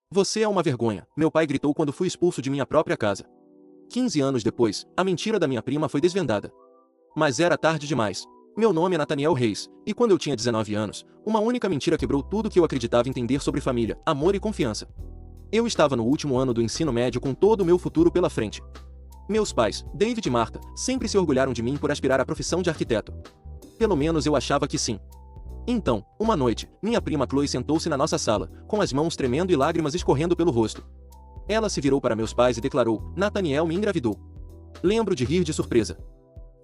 Você é uma vergonha, meu pai gritou quando fui expulso de minha própria casa. 15 anos depois, a mentira da minha prima foi desvendada. Mas era tarde demais. Meu nome é Nathaniel Reis, e quando eu tinha 19 anos, uma única mentira quebrou tudo que eu acreditava entender sobre família, amor e confiança. Eu estava no último ano do ensino médio com todo o meu futuro pela frente. Meus pais, David e Martha, sempre se orgulharam de mim por aspirar à profissão de arquiteto. Pelo menos eu achava que sim. Então, uma noite, minha prima Chloe sentou-se na nossa sala, com as mãos tremendo e lágrimas escorrendo pelo rosto. Ela se virou para meus pais e declarou: Nathaniel me engravidou. Lembro de rir de surpresa.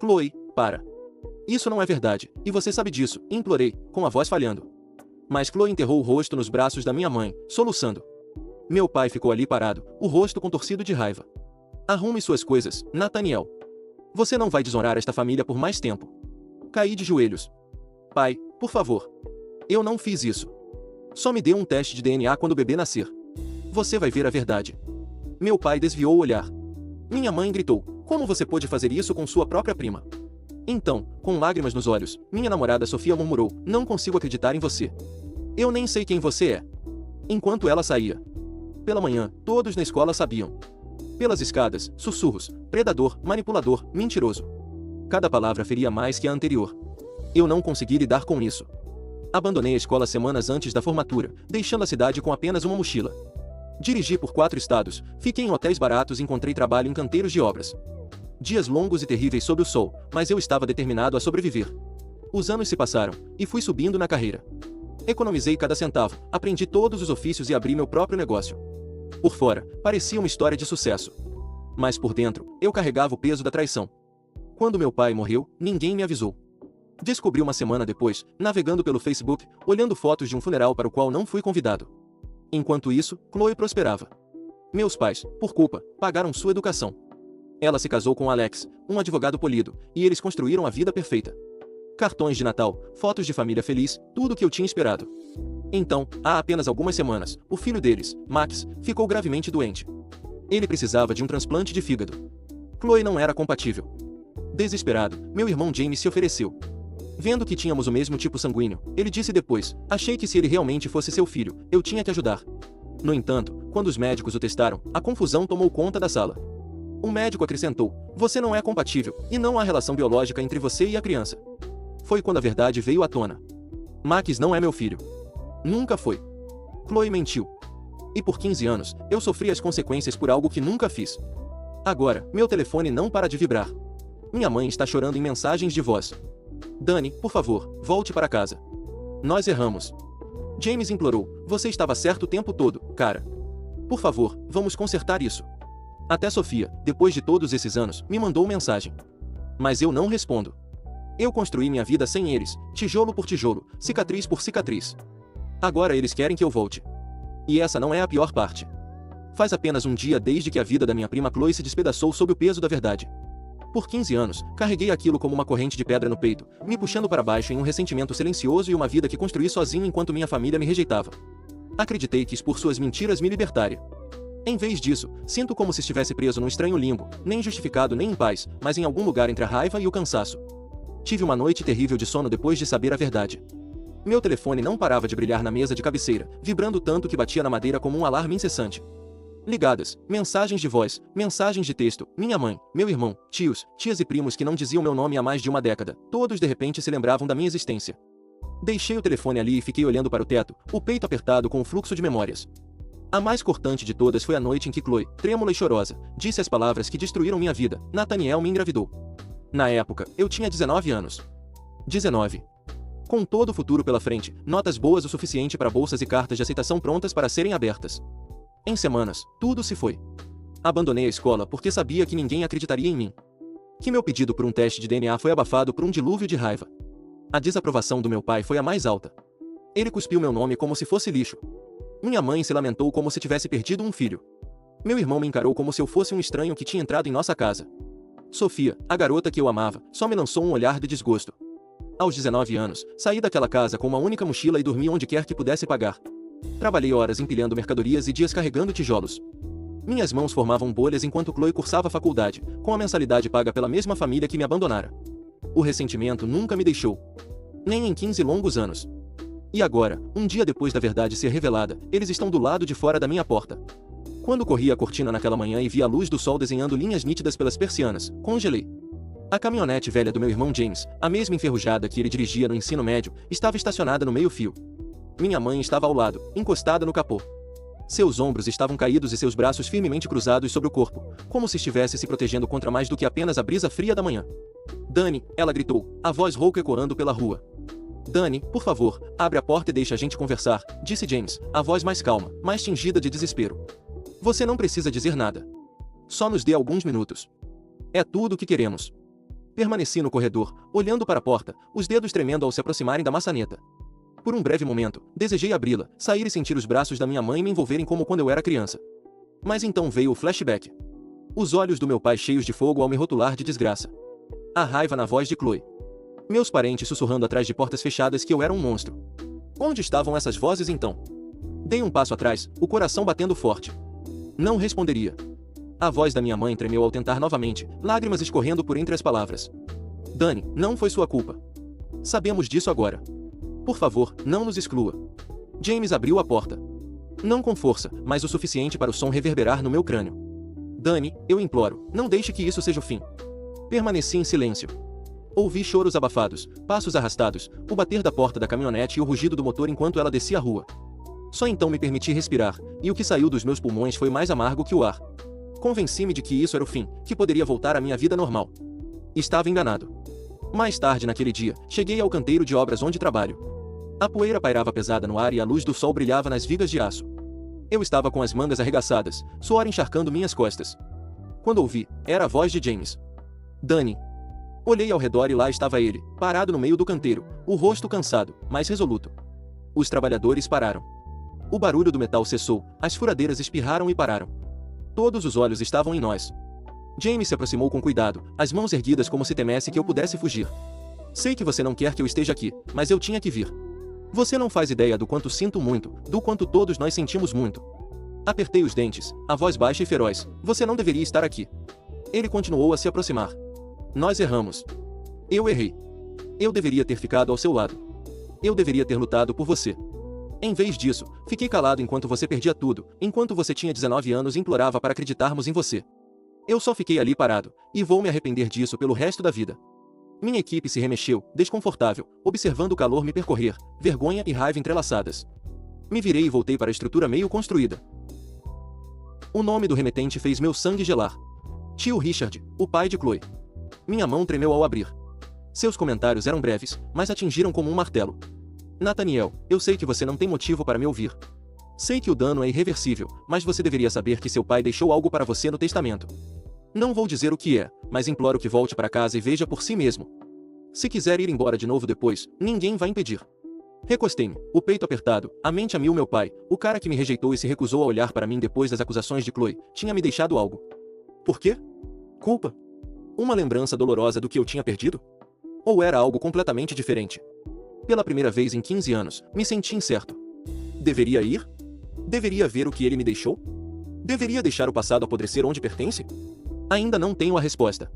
Chloe, para. Isso não é verdade, e você sabe disso, implorei, com a voz falhando. Mas Chloe enterrou o rosto nos braços da minha mãe, soluçando. Meu pai ficou ali parado, o rosto contorcido de raiva. Arrume suas coisas, Nathaniel. Você não vai desonrar esta família por mais tempo. Caí de joelhos. Pai, por favor. Eu não fiz isso. Só me dê um teste de DNA quando o bebê nascer. Você vai ver a verdade. Meu pai desviou o olhar. Minha mãe gritou: como você pôde fazer isso com sua própria prima? Então, com lágrimas nos olhos, minha namorada Sofia murmurou: não consigo acreditar em você. Eu nem sei quem você é. Enquanto ela saía. Pela manhã, todos na escola sabiam. Pelas escadas, sussurros: predador, manipulador, mentiroso. Cada palavra feria mais que a anterior. Eu não consegui lidar com isso. Abandonei a escola semanas antes da formatura, deixando a cidade com apenas uma mochila. Dirigi por 4 estados, fiquei em hotéis baratos e encontrei trabalho em canteiros de obras. Dias longos e terríveis sob o sol, mas eu estava determinado a sobreviver. Os anos se passaram, e fui subindo na carreira. Economizei cada centavo, aprendi todos os ofícios e abri meu próprio negócio. Por fora, parecia uma história de sucesso. Mas por dentro, eu carregava o peso da traição. Quando meu pai morreu, ninguém me avisou. Descobri uma semana depois, navegando pelo Facebook, olhando fotos de um funeral para o qual não fui convidado. Enquanto isso, Chloe prosperava. Meus pais, por culpa, pagaram sua educação. Ela se casou com Alex, um advogado polido, e eles construíram a vida perfeita. Cartões de Natal, fotos de família feliz, tudo o que eu tinha esperado. Então, há apenas algumas semanas, o filho deles, Max, ficou gravemente doente. Ele precisava de um transplante de fígado. Chloe não era compatível. Desesperado, meu irmão James se ofereceu. Vendo que tínhamos o mesmo tipo sanguíneo, ele disse depois: achei que se ele realmente fosse seu filho, eu tinha que ajudar. No entanto, quando os médicos o testaram, a confusão tomou conta da sala. Um médico acrescentou: você não é compatível, e não há relação biológica entre você e a criança. Foi quando a verdade veio à tona. Max não é meu filho. Nunca foi. Chloe mentiu. E por 15 anos, eu sofri as consequências por algo que nunca fiz. Agora, meu telefone não para de vibrar. Minha mãe está chorando em mensagens de voz. Dani, por favor, volte para casa. Nós erramos. James implorou: você estava certo o tempo todo, cara. Por favor, vamos consertar isso. Até Sofia, depois de todos esses anos, me mandou mensagem. Mas eu não respondo. Eu construí minha vida sem eles, tijolo por tijolo, cicatriz por cicatriz. Agora eles querem que eu volte. E essa não é a pior parte. Faz apenas um dia desde que a vida da minha prima Chloe se despedaçou sob o peso da verdade. Por 15 anos, carreguei aquilo como uma corrente de pedra no peito, me puxando para baixo em um ressentimento silencioso e uma vida que construí sozinho enquanto minha família me rejeitava. Acreditei que por suas mentiras me libertaria. Em vez disso, sinto como se estivesse preso num estranho limbo, nem justificado nem em paz, mas em algum lugar entre a raiva e o cansaço. Tive uma noite terrível de sono depois de saber a verdade. Meu telefone não parava de brilhar na mesa de cabeceira, vibrando tanto que batia na madeira como um alarme incessante. Ligadas, mensagens de voz, mensagens de texto, minha mãe, meu irmão, tios, tias e primos que não diziam meu nome há mais de uma década, todos de repente se lembravam da minha existência. Deixei o telefone ali e fiquei olhando para o teto, o peito apertado com o fluxo de memórias. A mais cortante de todas foi a noite em que Chloe, trêmula e chorosa, disse as palavras que destruíram minha vida: Nathaniel me engravidou. Na época, eu tinha 19 anos. 19. Com todo o futuro pela frente, notas boas o suficiente para bolsas e cartas de aceitação prontas para serem abertas. Em semanas, tudo se foi. Abandonei a escola porque sabia que ninguém acreditaria em mim. Que meu pedido por um teste de DNA foi abafado por um dilúvio de raiva. A desaprovação do meu pai foi a mais alta. Ele cuspiu meu nome como se fosse lixo. Minha mãe se lamentou como se tivesse perdido um filho. Meu irmão me encarou como se eu fosse um estranho que tinha entrado em nossa casa. Sofia, a garota que eu amava, só me lançou um olhar de desgosto. Aos 19 anos, saí daquela casa com uma única mochila e dormi onde quer que pudesse pagar. Trabalhei horas empilhando mercadorias e dias carregando tijolos. Minhas mãos formavam bolhas enquanto Chloe cursava a faculdade, com a mensalidade paga pela mesma família que me abandonara. O ressentimento nunca me deixou. Nem em 15 longos anos. E agora, um dia depois da verdade ser revelada, eles estão do lado de fora da minha porta. Quando corri a cortina naquela manhã e vi a luz do sol desenhando linhas nítidas pelas persianas, congelei. A caminhonete velha do meu irmão James, a mesma enferrujada que ele dirigia no ensino médio, estava estacionada no meio-fio. Minha mãe estava ao lado, encostada no capô. Seus ombros estavam caídos e seus braços firmemente cruzados sobre o corpo, como se estivesse se protegendo contra mais do que apenas a brisa fria da manhã. Dani, ela gritou, a voz rouca ecoando pela rua. Dani, por favor, abre a porta e deixa a gente conversar, disse James, a voz mais calma, mais tingida de desespero. Você não precisa dizer nada. Só nos dê alguns minutos. É tudo o que queremos. Permaneci no corredor, olhando para a porta, os dedos tremendo ao se aproximarem da maçaneta. Por um breve momento, desejei abri-la, sair e sentir os braços da minha mãe me envolverem como quando eu era criança. Mas então veio o flashback. Os olhos do meu pai cheios de fogo ao me rotular de desgraça. A raiva na voz de Chloe. Meus parentes sussurrando atrás de portas fechadas que eu era um monstro. Onde estavam essas vozes então? Dei um passo atrás, o coração batendo forte. Não responderia. A voz da minha mãe tremeu ao tentar novamente, lágrimas escorrendo por entre as palavras. Dani, não foi sua culpa. Sabemos disso agora. Por favor, não nos exclua. James abriu a porta. Não com força, mas o suficiente para o som reverberar no meu crânio. Dani, eu imploro, não deixe que isso seja o fim. Permaneci em silêncio. Ouvi choros abafados, passos arrastados, o bater da porta da caminhonete e o rugido do motor enquanto ela descia a rua. Só então me permiti respirar, e o que saiu dos meus pulmões foi mais amargo que o ar. Convenci-me de que isso era o fim, que poderia voltar à minha vida normal. Estava enganado. Mais tarde naquele dia, cheguei ao canteiro de obras onde trabalho. A poeira pairava pesada no ar e a luz do sol brilhava nas vigas de aço. Eu estava com as mangas arregaçadas, suor encharcando minhas costas. Quando ouvi, era a voz de James. Dani. Olhei ao redor e lá estava ele, parado no meio do canteiro, o rosto cansado, mas resoluto. Os trabalhadores pararam. O barulho do metal cessou, as furadeiras espirraram e pararam. Todos os olhos estavam em nós. James se aproximou com cuidado, as mãos erguidas como se temesse que eu pudesse fugir. Sei que você não quer que eu esteja aqui, mas eu tinha que vir. Você não faz ideia do quanto sinto muito, do quanto todos nós sentimos muito. Apertei os dentes, a voz baixa e feroz. Você não deveria estar aqui. Ele continuou a se aproximar. Nós erramos. Eu errei. Eu deveria ter ficado ao seu lado. Eu deveria ter lutado por você. Em vez disso, fiquei calado enquanto você perdia tudo, enquanto você tinha 19 anos e implorava para acreditarmos em você. Eu só fiquei ali parado, e vou me arrepender disso pelo resto da vida. Minha equipe se remexeu, desconfortável, observando o calor me percorrer, vergonha e raiva entrelaçadas. Me virei e voltei para a estrutura meio construída. O nome do remetente fez meu sangue gelar. Tio Richard, o pai de Chloe. Minha mão tremeu ao abrir. Seus comentários eram breves, mas atingiram como um martelo. Nathaniel, eu sei que você não tem motivo para me ouvir. Sei que o dano é irreversível, mas você deveria saber que seu pai deixou algo para você no testamento. Não vou dizer o que é, mas imploro que volte para casa e veja por si mesmo. Se quiser ir embora de novo depois, ninguém vai impedir. Recostei-me, o peito apertado, a mente a mil. Meu pai, o cara que me rejeitou e se recusou a olhar para mim depois das acusações de Chloe, tinha me deixado algo. Por quê? Culpa? Uma lembrança dolorosa do que eu tinha perdido? Ou era algo completamente diferente? Pela primeira vez em 15 anos, me senti incerto. Deveria ir? Deveria ver o que ele me deixou? Deveria deixar o passado apodrecer onde pertence? Ainda não tenho a resposta.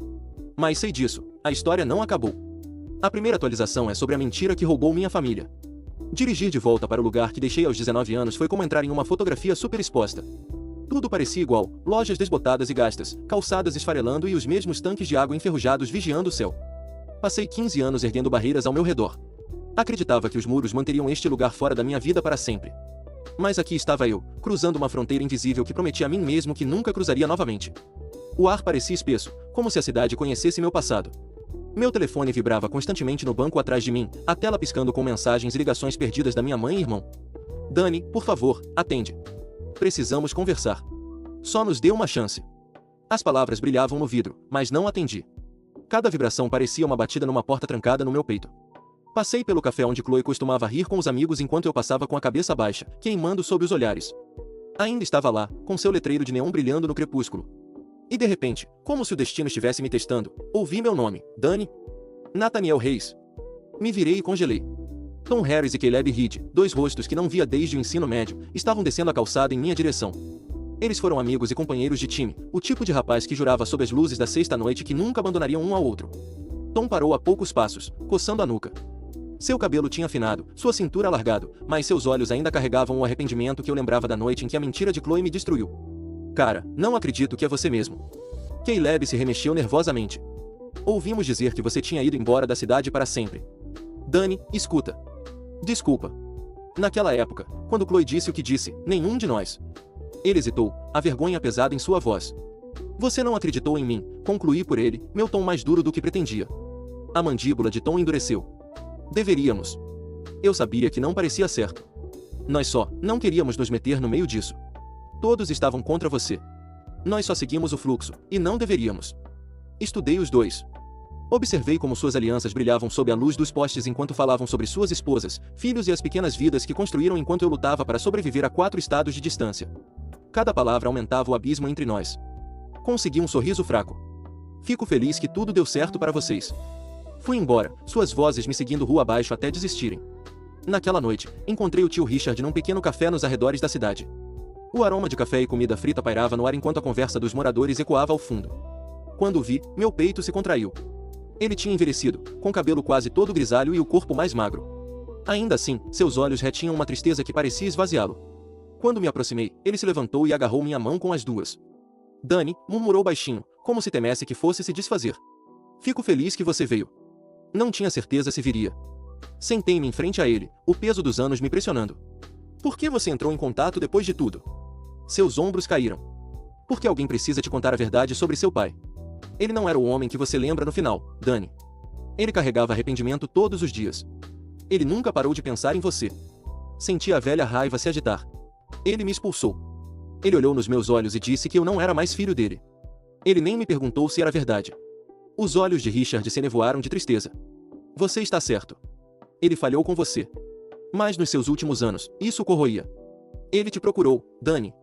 Mas sei disso, a história não acabou. A primeira atualização é sobre a mentira que roubou minha família. Dirigir de volta para o lugar que deixei aos 19 anos foi como entrar em uma fotografia super exposta. Tudo parecia igual, lojas desbotadas e gastas, calçadas esfarelando e os mesmos tanques de água enferrujados vigiando o céu. Passei 15 anos erguendo barreiras ao meu redor. Acreditava que os muros manteriam este lugar fora da minha vida para sempre. Mas aqui estava eu, cruzando uma fronteira invisível que prometi a mim mesmo que nunca cruzaria novamente. O ar parecia espesso, como se a cidade conhecesse meu passado. Meu telefone vibrava constantemente no banco atrás de mim, a tela piscando com mensagens e ligações perdidas da minha mãe e irmão. Dani, por favor, atende. Precisamos conversar. Só nos dê uma chance. As palavras brilhavam no vidro, mas não atendi. Cada vibração parecia uma batida numa porta trancada no meu peito. Passei pelo café onde Chloe costumava rir com os amigos enquanto eu passava com a cabeça baixa, queimando sob os olhares. Ainda estava lá, com seu letreiro de neon brilhando no crepúsculo. E de repente, como se o destino estivesse me testando, ouvi meu nome, Dani. Nathaniel Reis. Me virei e congelei. Tom Harris e Caleb Reed, dois rostos que não via desde o ensino médio, estavam descendo a calçada em minha direção. Eles foram amigos e companheiros de time, o tipo de rapaz que jurava sob as luzes da sexta-noite que nunca abandonariam um ao outro. Tom parou a poucos passos, coçando a nuca. Seu cabelo tinha afinado, sua cintura alargado, mas seus olhos ainda carregavam o arrependimento que eu lembrava da noite em que a mentira de Chloe me destruiu. Cara, não acredito que é você mesmo. Caleb se remexeu nervosamente. Ouvimos dizer que você tinha ido embora da cidade para sempre. Dani, escuta. Desculpa. Naquela época, quando Chloe disse o que disse, nenhum de nós. Ele hesitou, a vergonha pesada em sua voz. Você não acreditou em mim, concluí por ele, meu tom mais duro do que pretendia. A mandíbula de Tom endureceu. Deveríamos. Eu sabia que não parecia certo. Nós só não queríamos nos meter no meio disso. Todos estavam contra você. Nós só seguimos o fluxo, e não deveríamos. Estudei os dois. Observei como suas alianças brilhavam sob a luz dos postes enquanto falavam sobre suas esposas, filhos e as pequenas vidas que construíram enquanto eu lutava para sobreviver a 4 estados de distância. Cada palavra aumentava o abismo entre nós. Consegui um sorriso fraco. Fico feliz que tudo deu certo para vocês. Fui embora, suas vozes me seguindo rua abaixo até desistirem. Naquela noite, encontrei o tio Richard num pequeno café nos arredores da cidade. O aroma de café e comida frita pairava no ar enquanto a conversa dos moradores ecoava ao fundo. Quando o vi, meu peito se contraiu. Ele tinha envelhecido, com cabelo quase todo grisalho e o corpo mais magro. Ainda assim, seus olhos retinham uma tristeza que parecia esvaziá-lo. Quando me aproximei, ele se levantou e agarrou minha mão com as duas. Dani, murmurou baixinho, como se temesse que fosse se desfazer. Fico feliz que você veio. Não tinha certeza se viria. Sentei-me em frente a ele, o peso dos anos me pressionando. Por que você entrou em contato depois de tudo? Seus ombros caíram. Porque alguém precisa te contar a verdade sobre seu pai. Ele não era o homem que você lembra no final, Dani. Ele carregava arrependimento todos os dias. Ele nunca parou de pensar em você. Senti a velha raiva se agitar. Ele me expulsou. Ele olhou nos meus olhos e disse que eu não era mais filho dele. Ele nem me perguntou se era verdade. Os olhos de Richard se nevoaram de tristeza. Você está certo. Ele falhou com você. Mas nos seus últimos anos, isso o corroía. Ele te procurou, Dani.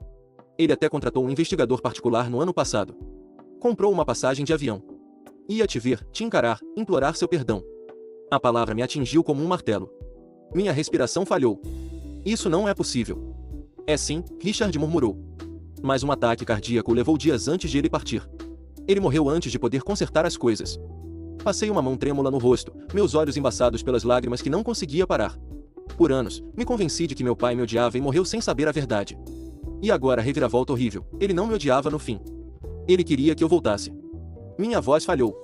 Ele até contratou um investigador particular no ano passado. Comprou uma passagem de avião. Ia te ver, te encarar, implorar seu perdão. A palavra me atingiu como um martelo. Minha respiração falhou. Isso não é possível. É sim, Richard murmurou. Mas um ataque cardíaco o levou dias antes de ele partir. Ele morreu antes de poder consertar as coisas. Passei uma mão trêmula no rosto, meus olhos embaçados pelas lágrimas que não conseguia parar. Por anos, me convenci de que meu pai me odiava e morreu sem saber a verdade. E agora a reviravolta horrível, ele não me odiava no fim. Ele queria que eu voltasse. Minha voz falhou.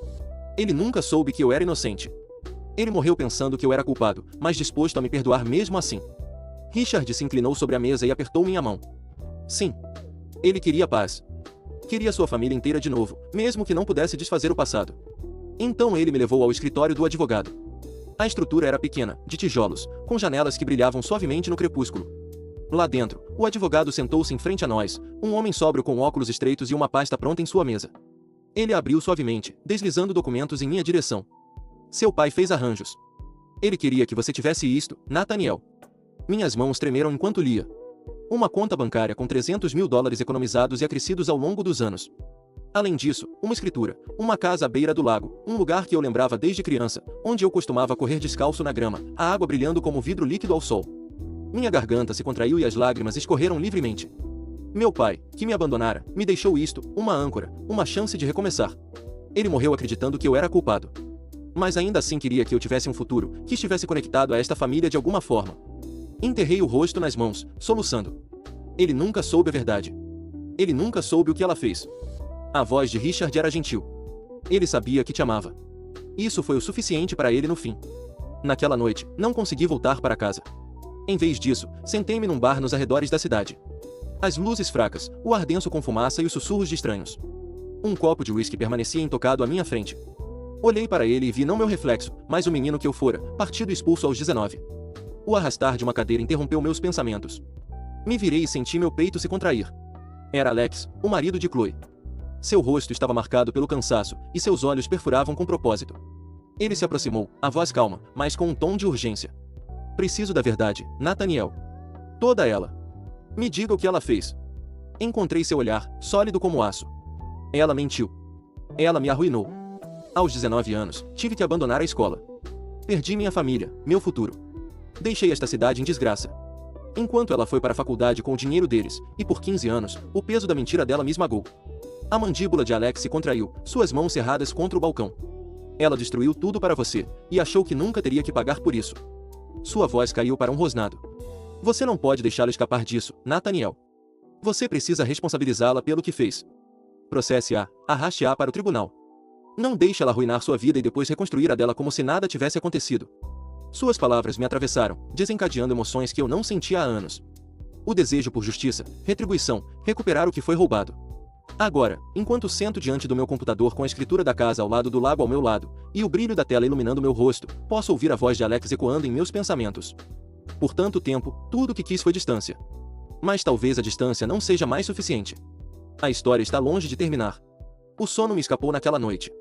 Ele nunca soube que eu era inocente. Ele morreu pensando que eu era culpado, mas disposto a me perdoar mesmo assim. Richard se inclinou sobre a mesa e apertou minha mão. Sim. Ele queria paz. Queria sua família inteira de novo, mesmo que não pudesse desfazer o passado. Então ele me levou ao escritório do advogado. A estrutura era pequena, de tijolos, com janelas que brilhavam suavemente no crepúsculo. Lá dentro, o advogado sentou-se em frente a nós, um homem sóbrio com óculos estreitos e uma pasta pronta em sua mesa. Ele abriu suavemente, deslizando documentos em minha direção. Seu pai fez arranjos. Ele queria que você tivesse isto, Nathaniel. Minhas mãos tremeram enquanto lia. Uma conta bancária com $300 mil economizados e acrescidos ao longo dos anos. Além disso, uma escritura, uma casa à beira do lago, um lugar que eu lembrava desde criança, onde eu costumava correr descalço na grama, a água brilhando como vidro líquido ao sol. Minha garganta se contraiu e as lágrimas escorreram livremente. Meu pai, que me abandonara, me deixou isto, uma âncora, uma chance de recomeçar. Ele morreu acreditando que eu era culpado. Mas ainda assim queria que eu tivesse um futuro, que estivesse conectado a esta família de alguma forma. Enterrei o rosto nas mãos, soluçando. Ele nunca soube a verdade. Ele nunca soube o que ela fez. A voz de Richard era gentil. Ele sabia que te amava. Isso foi o suficiente para ele no fim. Naquela noite, não consegui voltar para casa. Em vez disso, sentei-me num bar nos arredores da cidade. As luzes fracas, o ar denso com fumaça e os sussurros de estranhos. Um copo de uísque permanecia intocado à minha frente. Olhei para ele e vi não meu reflexo, mas o menino que eu fora, partido e expulso aos 19. O arrastar de uma cadeira interrompeu meus pensamentos. Me virei e senti meu peito se contrair. Era Alex, o marido de Chloe. Seu rosto estava marcado pelo cansaço, e seus olhos perfuravam com propósito. Ele se aproximou, a voz calma, mas com um tom de urgência. Preciso da verdade, Nathaniel. Toda ela. Me diga o que ela fez. Encontrei seu olhar, sólido como aço. Ela mentiu. Ela me arruinou. Aos 19 anos, tive que abandonar a escola. Perdi minha família, meu futuro. Deixei esta cidade em desgraça. Enquanto ela foi para a faculdade com o dinheiro deles, e por 15 anos, o peso da mentira dela me esmagou. A mandíbula de Alex se contraiu, suas mãos cerradas contra o balcão. Ela destruiu tudo para você, e achou que nunca teria que pagar por isso. Sua voz caiu para um rosnado. Você não pode deixá-la escapar disso, Nathaniel. Você precisa responsabilizá-la pelo que fez. Processe-a, arraste-a para o tribunal. Não deixe ela arruinar sua vida e depois reconstruir a dela como se nada tivesse acontecido. Suas palavras me atravessaram, desencadeando emoções que eu não sentia há anos. O desejo por justiça, retribuição, recuperar o que foi roubado. Agora, enquanto sento diante do meu computador com a escritura da casa ao lado do lago ao meu lado, e o brilho da tela iluminando meu rosto, posso ouvir a voz de Alex ecoando em meus pensamentos. Por tanto tempo, tudo o que quis foi distância. Mas talvez a distância não seja mais suficiente. A história está longe de terminar. O sono me escapou naquela noite.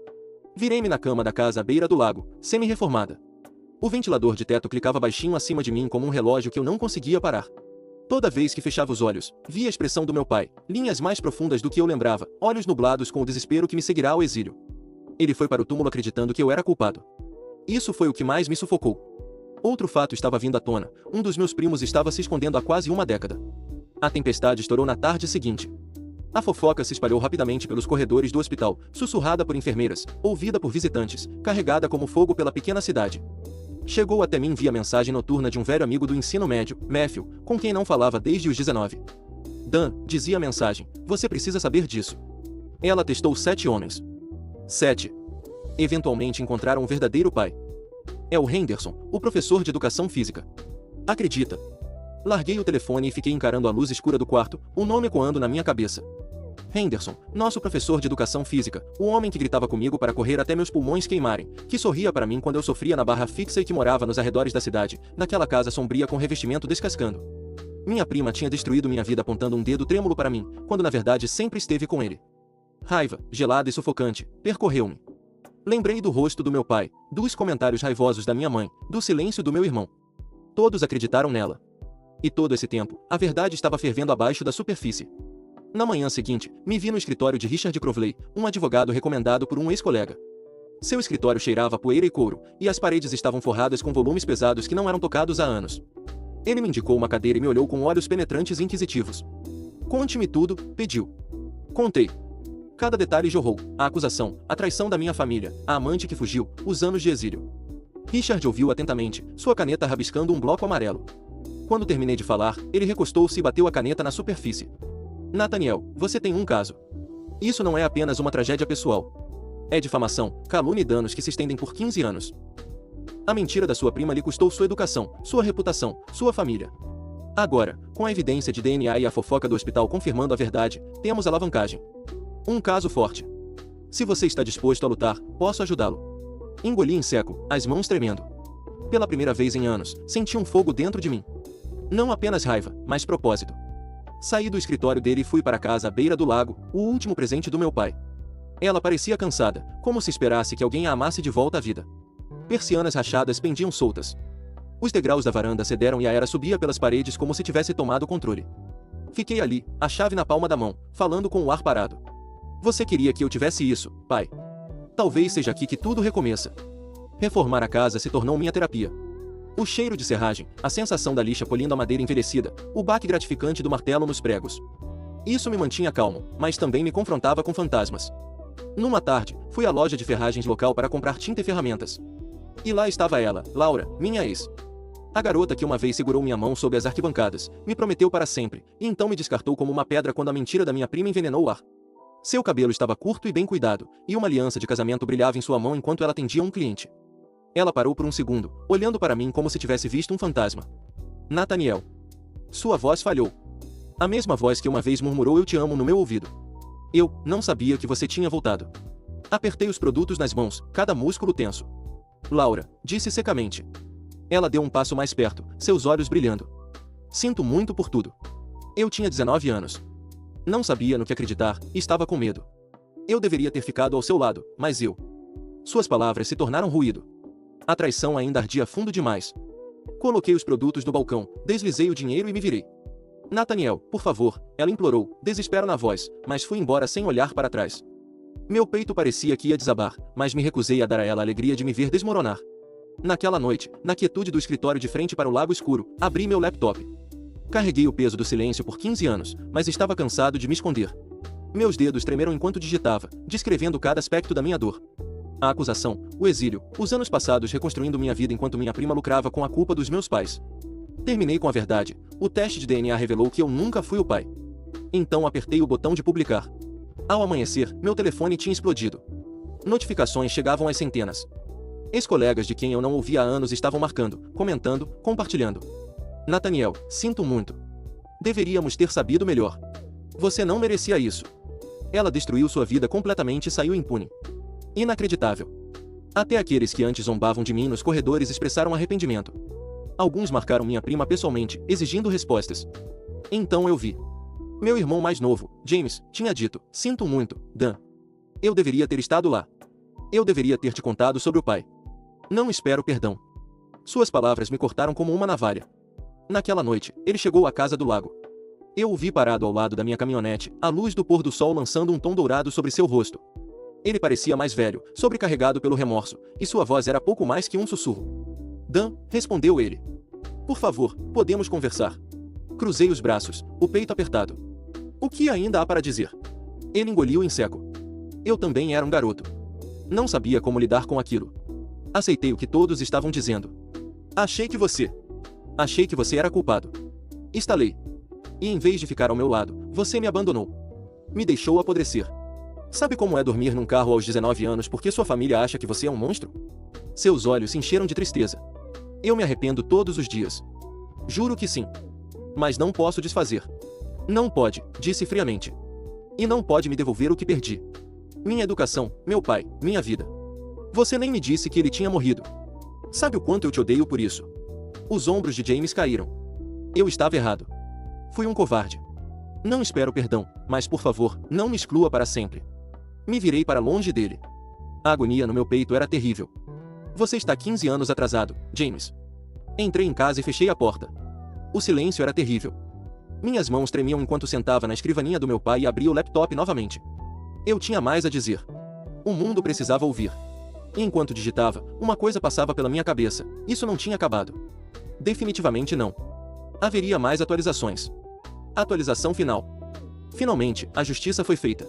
Virei-me na cama da casa à beira do lago, semi-reformada. O ventilador de teto clicava baixinho acima de mim como um relógio que eu não conseguia parar. Toda vez que fechava os olhos, via a expressão do meu pai, linhas mais profundas do que eu lembrava, olhos nublados com o desespero que me seguirá ao exílio. Ele foi para o túmulo acreditando que eu era culpado. Isso foi o que mais me sufocou. Outro fato estava vindo à tona, um dos meus primos estava se escondendo há quase uma década. A tempestade estourou na tarde seguinte. A fofoca se espalhou rapidamente pelos corredores do hospital, sussurrada por enfermeiras, ouvida por visitantes, carregada como fogo pela pequena cidade. Chegou até mim via mensagem noturna de um velho amigo do ensino médio, Matthew, com quem não falava desde os 19. Dan, dizia a mensagem, você precisa saber disso. Ela testou 7 homens. 7. Eventualmente encontraram um verdadeiro pai. É o Henderson, o professor de educação física. Acredita? Larguei o telefone e fiquei encarando a luz escura do quarto, o nome ecoando na minha cabeça. Henderson, nosso professor de educação física, o homem que gritava comigo para correr até meus pulmões queimarem, que sorria para mim quando eu sofria na barra fixa e que morava nos arredores da cidade, naquela casa sombria com revestimento descascando. Minha prima tinha destruído minha vida apontando um dedo trêmulo para mim, quando na verdade sempre esteve com ele. Raiva, gelada e sufocante, percorreu-me. Lembrei do rosto do meu pai, dos comentários raivosos da minha mãe, do silêncio do meu irmão. Todos acreditaram nela. E todo esse tempo, a verdade estava fervendo abaixo da superfície. Na manhã seguinte, me vi no escritório de Richard Crowley, um advogado recomendado por um ex-colega. Seu escritório cheirava a poeira e couro, e as paredes estavam forradas com volumes pesados que não eram tocados há anos. Ele me indicou uma cadeira e me olhou com olhos penetrantes e inquisitivos. Conte-me tudo, pediu. Contei. Cada detalhe jorrou, a acusação, a traição da minha família, a amante que fugiu, os anos de exílio. Richard ouviu atentamente, sua caneta rabiscando um bloco amarelo. Quando terminei de falar, ele recostou-se e bateu a caneta na superfície. Nathaniel, você tem um caso. Isso não é apenas uma tragédia pessoal. É difamação, calúnia e danos que se estendem por 15 anos. A mentira da sua prima lhe custou sua educação, sua reputação, sua família. Agora, com a evidência de DNA e a fofoca do hospital confirmando a verdade, temos alavancagem. Um caso forte. Se você está disposto a lutar, posso ajudá-lo. Engoli em seco, as mãos tremendo. Pela primeira vez em anos, senti um fogo dentro de mim. Não apenas raiva, mas propósito. Saí do escritório dele e fui para casa à beira do lago, o último presente do meu pai. Ela parecia cansada, como se esperasse que alguém a amasse de volta à vida. Persianas rachadas pendiam soltas. Os degraus da varanda cederam e a era subia pelas paredes como se tivesse tomado o controle. Fiquei ali, a chave na palma da mão, falando com o ar parado. Você queria que eu tivesse isso, pai. Talvez seja aqui que tudo recomeça. Reformar a casa se tornou minha terapia. O cheiro de serragem, a sensação da lixa polindo a madeira envelhecida, o baque gratificante do martelo nos pregos. Isso me mantinha calmo, mas também me confrontava com fantasmas. Numa tarde, fui à loja de ferragens local para comprar tinta e ferramentas. E lá estava ela, Laura, minha ex. A garota que uma vez segurou minha mão sob as arquibancadas, me prometeu para sempre, e então me descartou como uma pedra quando a mentira da minha prima envenenou o ar. Seu cabelo estava curto e bem cuidado, e uma aliança de casamento brilhava em sua mão enquanto ela atendia um cliente. Ela parou por um segundo, olhando para mim como se tivesse visto um fantasma. Nathaniel. Sua voz falhou. A mesma voz que uma vez murmurou eu te amo no meu ouvido. Eu não sabia que você tinha voltado. Apertei os produtos nas mãos, cada músculo tenso. Laura, disse secamente. Ela deu um passo mais perto, seus olhos brilhando. Sinto muito por tudo. Eu tinha 19 anos. Não sabia no que acreditar, e estava com medo. Eu deveria ter ficado ao seu lado, mas eu... Suas palavras se tornaram ruído. A traição ainda ardia fundo demais. Coloquei os produtos no balcão, deslizei o dinheiro e me virei. Nathaniel, por favor, ela implorou, desespero na voz, mas fui embora sem olhar para trás. Meu peito parecia que ia desabar, mas me recusei a dar a ela a alegria de me ver desmoronar. Naquela noite, na quietude do escritório de frente para o lago escuro, abri meu laptop. Carreguei o peso do silêncio por 15 anos, mas estava cansado de me esconder. Meus dedos tremeram enquanto digitava, descrevendo cada aspecto da minha dor. A acusação, o exílio, os anos passados reconstruindo minha vida enquanto minha prima lucrava com a culpa dos meus pais. Terminei com a verdade. O teste de DNA revelou que eu nunca fui o pai. Então apertei o botão de publicar. Ao amanhecer, meu telefone tinha explodido. Notificações chegavam às centenas. Ex-colegas de quem eu não ouvia há anos estavam marcando, comentando, compartilhando. Nathaniel, sinto muito. Deveríamos ter sabido melhor. Você não merecia isso. Ela destruiu sua vida completamente e saiu impune. Inacreditável. Até aqueles que antes zombavam de mim nos corredores expressaram arrependimento. Alguns marcaram minha prima pessoalmente, exigindo respostas. Então eu vi. Meu irmão mais novo, James, tinha dito: sinto muito, Dan. Eu deveria ter estado lá. Eu deveria ter te contado sobre o pai. Não espero perdão. Suas palavras me cortaram como uma navalha. Naquela noite, ele chegou à casa do lago. Eu o vi parado ao lado da minha caminhonete, a luz do pôr do sol lançando um tom dourado sobre seu rosto. Ele parecia mais velho, sobrecarregado pelo remorso, e sua voz era pouco mais que um sussurro. Dan, respondeu ele. Por favor, podemos conversar. Cruzei os braços, o peito apertado. O que ainda há para dizer? Ele engoliu em seco. Eu também era um garoto. Não sabia como lidar com aquilo. Aceitei o que todos estavam dizendo. Achei que você era culpado. Estalei. E em vez de ficar ao meu lado, você me abandonou. Me deixou apodrecer. Sabe como é dormir num carro aos 19 anos porque sua família acha que você é um monstro? Seus olhos se encheram de tristeza. Eu me arrependo todos os dias. Juro que sim. Mas não posso desfazer. Não pode, disse friamente. E não pode me devolver o que perdi. Minha educação, meu pai, minha vida. Você nem me disse que ele tinha morrido. Sabe o quanto eu te odeio por isso? Os ombros de James caíram. Eu estava errado. Fui um covarde. Não espero perdão, mas por favor, não me exclua para sempre. Me virei para longe dele. A agonia no meu peito era terrível. Você está 15 anos atrasado, James. Entrei em casa e fechei a porta. O silêncio era terrível. Minhas mãos tremiam enquanto sentava na escrivaninha do meu pai e abria o laptop novamente. Eu tinha mais a dizer. O mundo precisava ouvir. E enquanto digitava, uma coisa passava pela minha cabeça: isso não tinha acabado. Definitivamente não. Haveria mais atualizações. Atualização final. Finalmente, a justiça foi feita.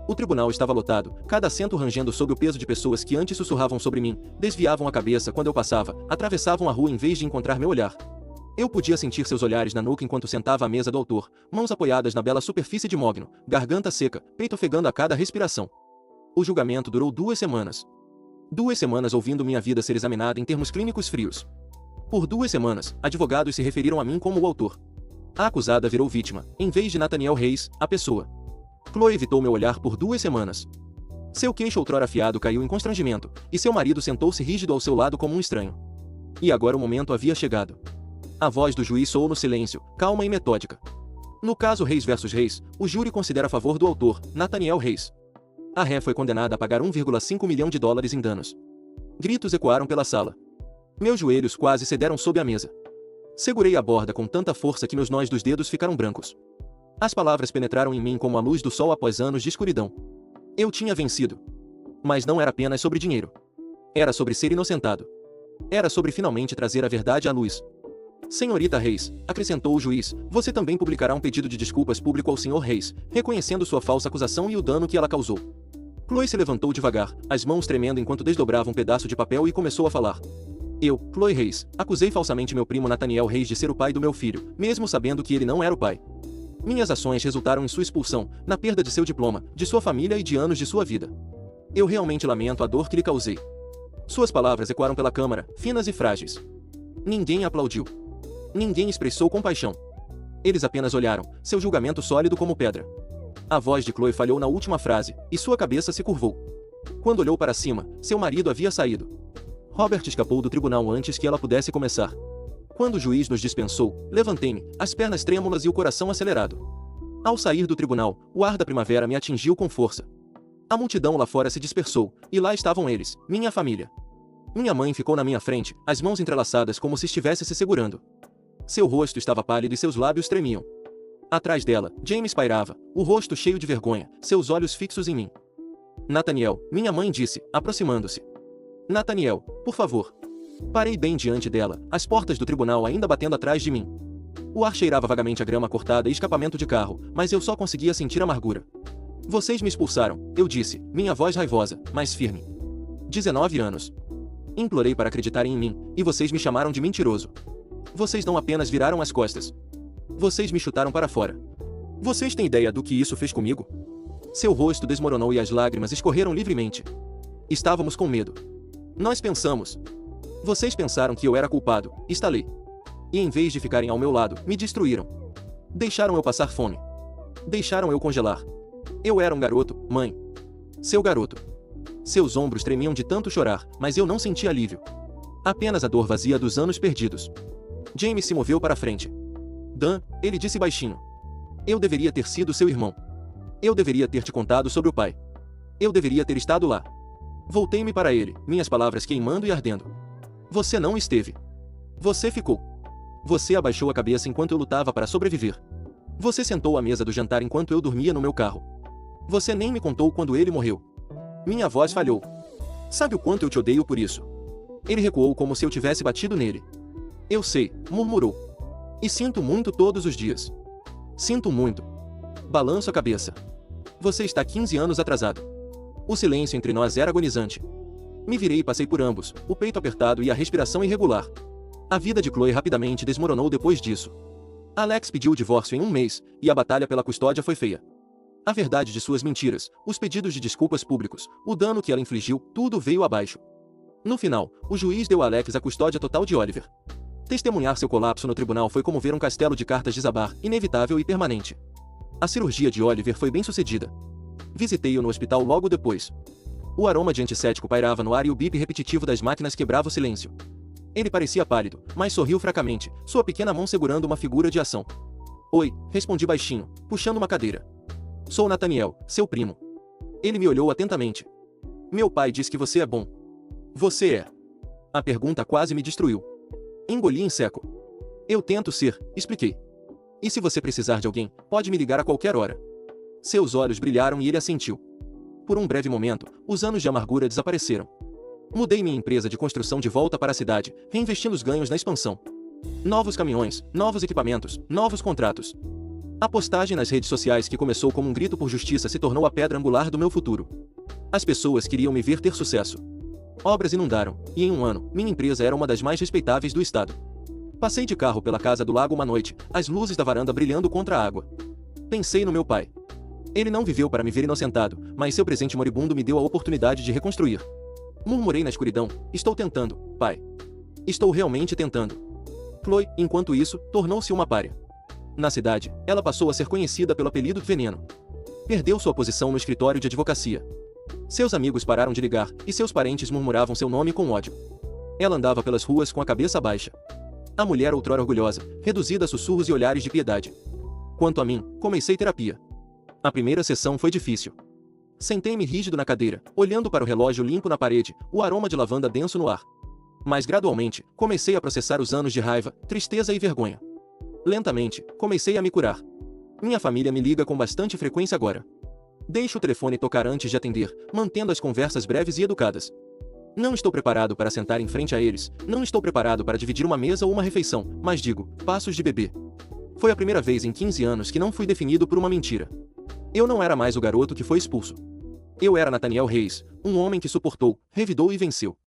O tribunal estava lotado, cada assento rangendo sob o peso de pessoas que antes sussurravam sobre mim, desviavam a cabeça quando eu passava, atravessavam a rua em vez de encontrar meu olhar. Eu podia sentir seus olhares na nuca enquanto sentava à mesa do autor, mãos apoiadas na bela superfície de mogno, garganta seca, peito ofegando a cada respiração. O julgamento durou 2 semanas. 2 semanas ouvindo minha vida ser examinada em termos clínicos frios. Por 2 semanas, advogados se referiram a mim como o autor. A acusada virou vítima, em vez de Nathaniel Reis, a pessoa. Chloe evitou meu olhar por 2 semanas. Seu queixo outrora afiado caiu em constrangimento, e seu marido sentou-se rígido ao seu lado como um estranho. E agora o momento havia chegado. A voz do juiz soou no silêncio, calma e metódica. No caso Reis versus Reis, o júri considera a favor do autor, Nathaniel Reis. A ré foi condenada a pagar $1,5 milhão em danos. Gritos ecoaram pela sala. Meus joelhos quase cederam sob a mesa. Segurei a borda com tanta força que meus nós dos dedos ficaram brancos. As palavras penetraram em mim como a luz do sol após anos de escuridão. Eu tinha vencido. Mas não era apenas sobre dinheiro. Era sobre ser inocentado. Era sobre finalmente trazer a verdade à luz. Senhorita Reis, acrescentou o juiz, você também publicará um pedido de desculpas público ao Sr. Reis, reconhecendo sua falsa acusação e o dano que ela causou. Chloe se levantou devagar, as mãos tremendo enquanto desdobrava um pedaço de papel e começou a falar. Eu, Chloe Reis, acusei falsamente meu primo Nathaniel Reis de ser o pai do meu filho, mesmo sabendo que ele não era o pai. Minhas ações resultaram em sua expulsão, na perda de seu diploma, de sua família e de anos de sua vida. Eu realmente lamento a dor que lhe causei. Suas palavras ecoaram pela câmara, finas e frágeis. Ninguém aplaudiu. Ninguém expressou compaixão. Eles apenas olharam, seu julgamento sólido como pedra. A voz de Chloe falhou na última frase, e sua cabeça se curvou. Quando olhou para cima, seu marido havia saído. Robert escapou do tribunal antes que ela pudesse começar. Quando o juiz nos dispensou, levantei-me, as pernas trêmulas e o coração acelerado. Ao sair do tribunal, o ar da primavera me atingiu com força. A multidão lá fora se dispersou, e lá estavam eles, minha família. Minha mãe ficou na minha frente, as mãos entrelaçadas como se estivesse se segurando. Seu rosto estava pálido e seus lábios tremiam. Atrás dela, James pairava, o rosto cheio de vergonha, seus olhos fixos em mim. Nathaniel, minha mãe disse, aproximando-se. Nathaniel, por favor. Parei bem diante dela, as portas do tribunal ainda batendo atrás de mim. O ar cheirava vagamente a grama cortada e escapamento de carro, mas eu só conseguia sentir amargura. Vocês me expulsaram, eu disse, minha voz raivosa, mas firme. 19 anos. Implorei para acreditarem em mim, e vocês me chamaram de mentiroso. Vocês não apenas viraram as costas. Vocês me chutaram para fora. Vocês têm ideia do que isso fez comigo? Seu rosto desmoronou e as lágrimas escorreram livremente. Estávamos com medo. Nós pensamos. Vocês pensaram que eu era culpado, estalei. E em vez de ficarem ao meu lado, me destruíram. Deixaram eu passar fome. Deixaram eu congelar. Eu era um garoto, mãe. Seu garoto. Seus ombros tremiam de tanto chorar, mas eu não senti alívio. Apenas a dor vazia dos anos perdidos. James se moveu para a frente. Dan, ele disse baixinho. Eu deveria ter sido seu irmão. Eu deveria ter te contado sobre o pai. Eu deveria ter estado lá. Voltei-me para ele, minhas palavras queimando e ardendo. Você não esteve. Você ficou. Você abaixou a cabeça enquanto eu lutava para sobreviver. Você sentou à mesa do jantar enquanto eu dormia no meu carro. Você nem me contou quando ele morreu. Minha voz falhou. Sabe o quanto eu te odeio por isso? Ele recuou como se eu tivesse batido nele. Eu sei, murmurou. E sinto muito todos os dias. Sinto muito. Balanço a cabeça. Você está 15 anos atrasado. O silêncio entre nós era agonizante. Me virei e passei por ambos, o peito apertado e a respiração irregular. A vida de Chloe rapidamente desmoronou depois disso. Alex pediu o divórcio em um mês, e a batalha pela custódia foi feia. A verdade de suas mentiras, os pedidos de desculpas públicos, o dano que ela infligiu, tudo veio abaixo. No final, o juiz deu a Alex a custódia total de Oliver. Testemunhar seu colapso no tribunal foi como ver um castelo de cartas desabar, inevitável e permanente. A cirurgia de Oliver foi bem sucedida. Visitei-o no hospital logo depois. O aroma de antisséptico pairava no ar e o bip repetitivo das máquinas quebrava o silêncio. Ele parecia pálido, mas sorriu fracamente, sua pequena mão segurando uma figura de ação. Oi, respondi baixinho, puxando uma cadeira. Sou Nathaniel, seu primo. Ele me olhou atentamente. Meu pai diz que você é bom. Você é. A pergunta quase me destruiu. Engoli em seco. Eu tento ser, expliquei. E se você precisar de alguém, pode me ligar a qualquer hora. Seus olhos brilharam e ele assentiu. Por um breve momento, os anos de amargura desapareceram. Mudei minha empresa de construção de volta para a cidade, reinvestindo os ganhos na expansão. Novos caminhões, novos equipamentos, novos contratos. A postagem nas redes sociais que começou como um grito por justiça se tornou a pedra angular do meu futuro. As pessoas queriam me ver ter sucesso. Obras inundaram, e em um ano, minha empresa era uma das mais respeitáveis do estado. Passei de carro pela casa do lago uma noite, as luzes da varanda brilhando contra a água. Pensei no meu pai. Ele não viveu para me ver inocentado, mas seu presente moribundo me deu a oportunidade de reconstruir. Murmurei na escuridão, estou tentando, pai. Estou realmente tentando. Chloe, enquanto isso, tornou-se uma pária. Na cidade, ela passou a ser conhecida pelo apelido Veneno. Perdeu sua posição no escritório de advocacia. Seus amigos pararam de ligar, e seus parentes murmuravam seu nome com ódio. Ela andava pelas ruas com a cabeça baixa. A mulher outrora orgulhosa, reduzida a sussurros e olhares de piedade. Quanto a mim, comecei terapia. A primeira sessão foi difícil. Sentei-me rígido na cadeira, olhando para o relógio limpo na parede, o aroma de lavanda denso no ar. Mas gradualmente, comecei a processar os anos de raiva, tristeza e vergonha. Lentamente, comecei a me curar. Minha família me liga com bastante frequência agora. Deixo o telefone tocar antes de atender, mantendo as conversas breves e educadas. Não estou preparado para sentar em frente a eles, não estou preparado para dividir uma mesa ou uma refeição, mas digo, passos de bebê. Foi a primeira vez em 15 anos que não fui definido por uma mentira. Eu não era mais o garoto que foi expulso. Eu era Nathaniel Reis, um homem que suportou, revidou e venceu.